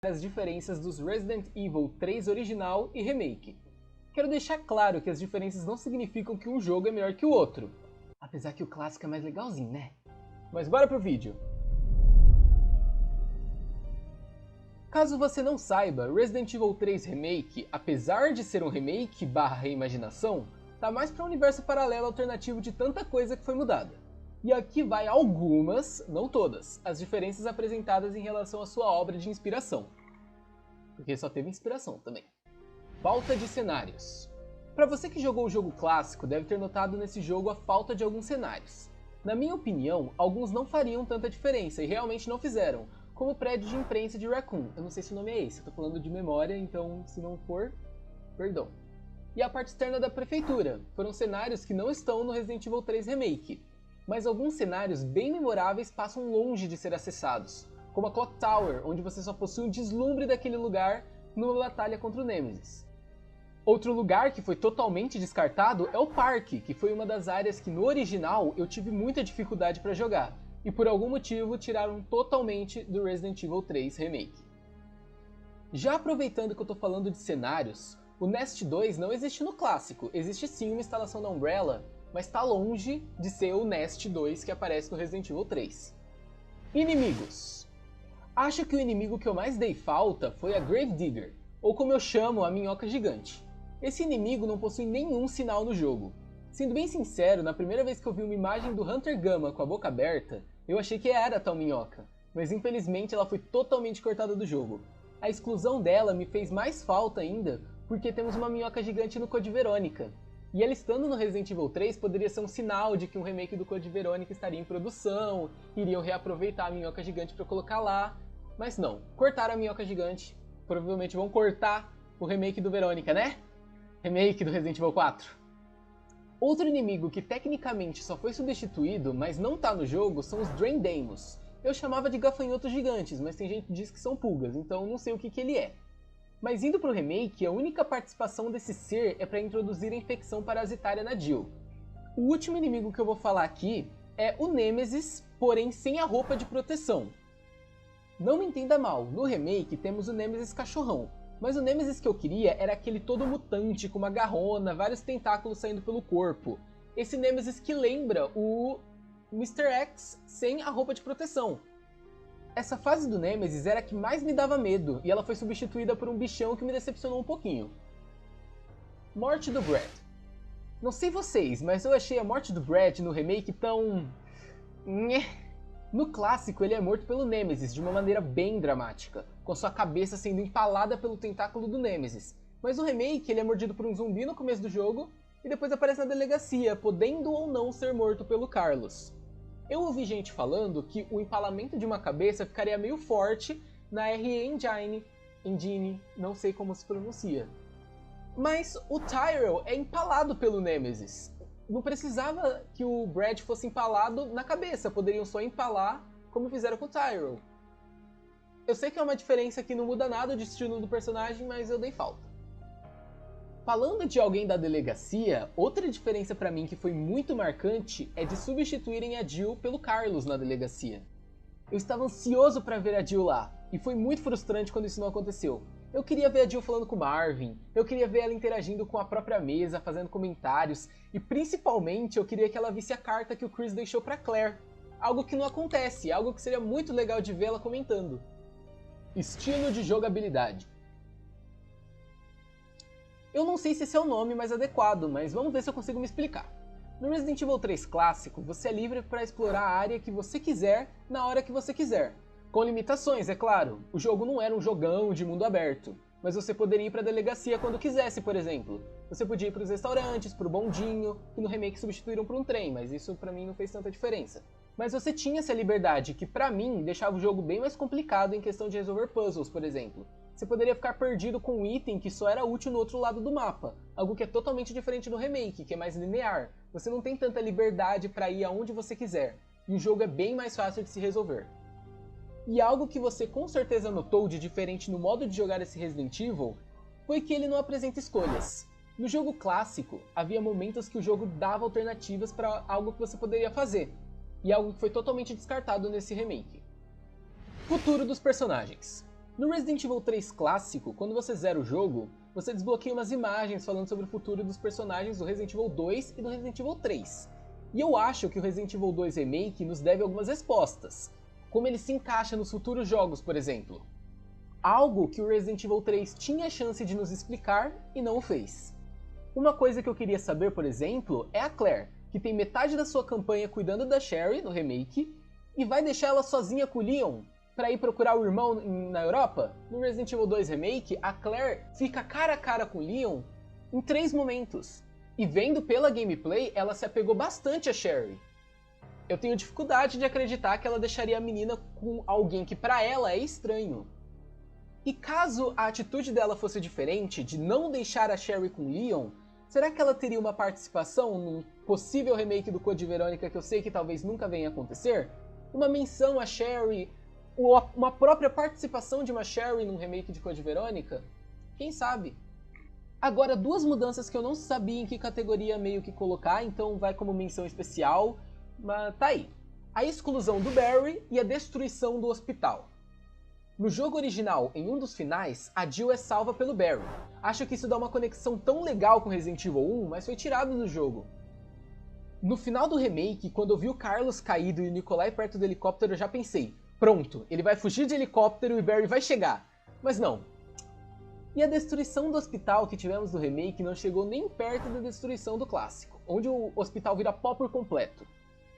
as diferenças dos Resident Evil 3 original e remake. Quero deixar claro que as diferenças não significam que um jogo é melhor que o outro, apesar que o clássico é mais legalzinho, né? Mas bora pro vídeo! Caso você não saiba, Resident Evil 3 Remake, apesar de ser um remake barra reimaginação, tá mais para um universo paralelo alternativo de tanta coisa que foi mudada. E aqui vai algumas, não todas, as diferenças apresentadas em relação à sua obra de inspiração. Porque só teve inspiração também. Falta de cenários. Para você que jogou o jogo clássico, deve ter notado nesse jogo a falta de alguns cenários. Na minha opinião, alguns não fariam tanta diferença e realmente não fizeram, como o prédio de imprensa de Raccoon. Eu não sei se o nome é esse, eu tô falando de memória, então se não for, perdão. E a parte externa da prefeitura. Foram cenários que não estão no Resident Evil 3 Remake, mas alguns cenários bem memoráveis passam longe de ser acessados, como a Clock Tower, onde você só possui um deslumbre daquele lugar numa batalha contra o Nemesis. Outro lugar que foi totalmente descartado é o parque, que foi uma das áreas que no original eu tive muita dificuldade para jogar, e por algum motivo tiraram totalmente do Resident Evil 3 Remake. Já aproveitando que eu tô falando de cenários, o Nest 2 não existe no clássico, existe sim uma instalação da Umbrella, mas está longe de ser o Nest 2 que aparece no Resident Evil 3. Inimigos. Acho que o inimigo que eu mais dei falta foi a Gravedigger, ou como eu chamo, a Minhoca Gigante. Esse inimigo não possui nenhum sinal no jogo. Sendo bem sincero, na primeira vez que eu vi uma imagem do Hunter Gamma com a boca aberta, eu achei que era a tal minhoca, mas infelizmente ela foi totalmente cortada do jogo. A exclusão dela me fez mais falta ainda, porque temos uma minhoca gigante no Code Verônica. E ela estando no Resident Evil 3 poderia ser um sinal de que um remake do Code Verônica estaria em produção, iriam reaproveitar a minhoca gigante para colocar lá, mas não, cortaram a minhoca gigante, provavelmente vão cortar o remake do Verônica, né? Remake do Resident Evil 4. Outro inimigo que tecnicamente só foi substituído, mas não tá no jogo, são os Draindamos. Eu chamava de gafanhotos gigantes, mas tem gente que diz que são pulgas, então não sei o que ele é. Mas indo pro remake, a única participação desse ser é para introduzir a infecção parasitária na Jill. O último inimigo que eu vou falar aqui é o Nemesis, porém sem a roupa de proteção. Não me entenda mal, no remake temos o Nemesis cachorrão, mas o Nemesis que eu queria era aquele todo mutante, com uma garrona, vários tentáculos saindo pelo corpo. Esse Nemesis que lembra o Mr. X sem a roupa de proteção. Essa fase do Nemesis era a que mais me dava medo, e ela foi substituída por um bichão que me decepcionou um pouquinho. Morte do Brad. Não sei vocês, mas eu achei a morte do Brad no remake tão... No clássico ele é morto pelo Nemesis de uma maneira bem dramática, com sua cabeça sendo empalada pelo tentáculo do Nemesis. Mas no remake ele é mordido por um zumbi no começo do jogo, e depois aparece na delegacia, podendo ou não ser morto pelo Carlos. Eu ouvi gente falando que o empalamento de uma cabeça ficaria meio forte na Engine, não sei como se pronuncia. Mas o Tyrell é empalado pelo Nemesis. Não precisava que o Brad fosse empalado na cabeça, poderiam só empalar como fizeram com o Tyrell. Eu sei que é uma diferença que não muda nada de estilo do personagem, mas eu dei falta. Falando de alguém da delegacia, outra diferença pra mim que foi muito marcante é de substituírem a Jill pelo Carlos na delegacia. Eu estava ansioso pra ver a Jill lá, e foi muito frustrante quando isso não aconteceu. Eu queria ver a Jill falando com o Marvin, eu queria ver ela interagindo com a própria mesa, fazendo comentários, e principalmente eu queria que ela visse a carta que o Chris deixou pra Claire. Algo que não acontece, algo que seria muito legal de ver ela comentando. Estilo de jogabilidade. Eu não sei se esse é o nome mais adequado, mas vamos ver se eu consigo me explicar. No Resident Evil 3 clássico, você é livre para explorar a área que você quiser, na hora que você quiser. Com limitações, é claro. O jogo não era um jogão de mundo aberto, mas você poderia ir para a delegacia quando quisesse, por exemplo. Você podia ir para os restaurantes, para o bondinho, que no remake substituíram por um trem, mas isso para mim não fez tanta diferença. Mas você tinha essa liberdade, que pra mim deixava o jogo bem mais complicado em questão de resolver puzzles, por exemplo. Você poderia ficar perdido com um item que só era útil no outro lado do mapa, algo que é totalmente diferente no remake, que é mais linear. Você não tem tanta liberdade para ir aonde você quiser, e o jogo é bem mais fácil de se resolver. E algo que você com certeza notou de diferente no modo de jogar esse Resident Evil, foi que ele não apresenta escolhas. No jogo clássico, havia momentos que o jogo dava alternativas para algo que você poderia fazer, e algo que foi totalmente descartado nesse remake. Futuro dos personagens. No Resident Evil 3 clássico, quando você zera o jogo, você desbloqueia umas imagens falando sobre o futuro dos personagens do Resident Evil 2 e do Resident Evil 3. E eu acho que o Resident Evil 2 Remake nos deve algumas respostas, como ele se encaixa nos futuros jogos, por exemplo. Algo que o Resident Evil 3 tinha a chance de nos explicar e não o fez. Uma coisa que eu queria saber, por exemplo, é a Claire, que tem metade da sua campanha cuidando da Sherry no remake, e vai deixar ela sozinha com o Leon para ir procurar o irmão na Europa. No Resident Evil 2 Remake, a Claire fica cara a cara com o Leon em 3 momentos. E vendo pela gameplay, ela se apegou bastante a Sherry. Eu tenho dificuldade de acreditar que ela deixaria a menina com alguém que pra ela é estranho. E caso a atitude dela fosse diferente, de não deixar a Sherry com Leon, será que ela teria uma participação num possível remake do Code Verônica que eu sei que talvez nunca venha a acontecer? Uma menção a Sherry, ou uma própria participação de uma Sherry num remake de Code Verônica? Quem sabe? Agora, 2 mudanças que eu não sabia em que categoria meio que colocar, então vai como menção especial, mas tá aí. A exclusão do Barry e a destruição do hospital. No jogo original, em um dos finais, a Jill é salva pelo Barry. Acho que isso dá uma conexão tão legal com Resident Evil 1, mas foi tirado do jogo. No final do remake, quando eu vi o Carlos caído e o Nikolai perto do helicóptero, eu já pensei, pronto, ele vai fugir de helicóptero e o Barry vai chegar. Mas não. E a destruição do hospital que tivemos no remake não chegou nem perto da destruição do clássico, onde o hospital vira pó por completo.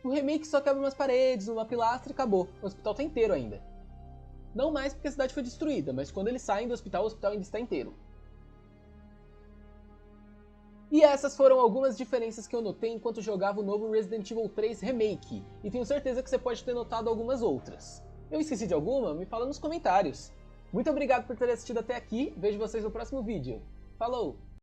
No remake só quebra umas paredes, uma pilastra e acabou, o hospital tá inteiro ainda. Não mais porque a cidade foi destruída, mas quando eles saem do hospital, o hospital ainda está inteiro. E essas foram algumas diferenças que eu notei enquanto jogava o novo Resident Evil 3 Remake, e tenho certeza que você pode ter notado algumas outras. Eu esqueci de alguma? Me fala nos comentários. Muito obrigado por ter assistido até aqui, vejo vocês no próximo vídeo. Falou!